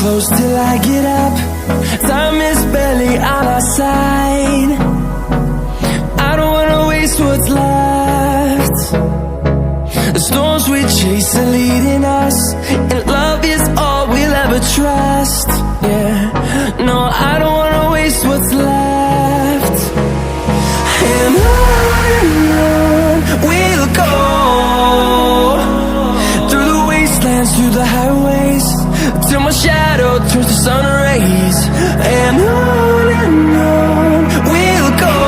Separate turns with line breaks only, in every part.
close till I get up. Time is barely on our side. I don't wanna waste what's left. The storms we chase are leading us, and love is all we'll ever trust. Yeah, no, I don't wanna waste what's left. And on we'll go, through the wastelands, through the highways, till my shadow turns to sun rays. And on we'll go,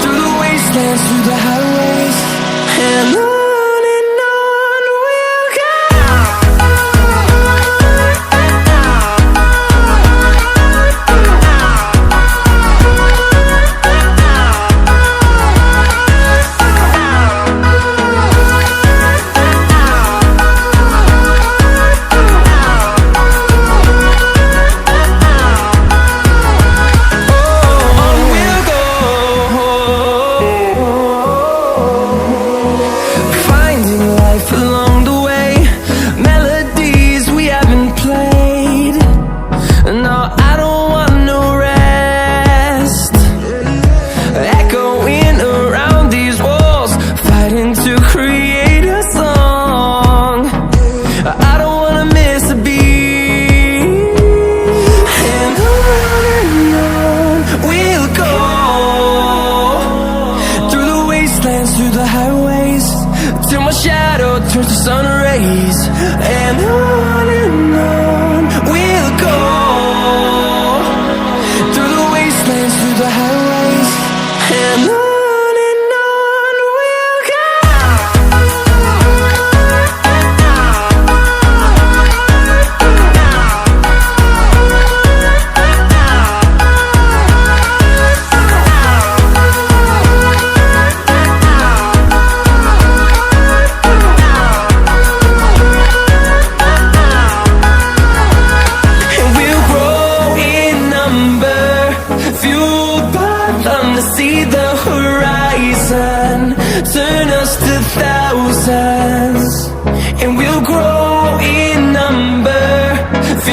through the wastelands, through the highways, and on we'll go. To create a song, I don't wanna miss a beat. And on we'll go, through the wastelands, through the highways, till my shadow turns to sun rays. And on we'll go, through the wastelands, through the highways, and on. See the horizon turn us to thousands, and we'll grow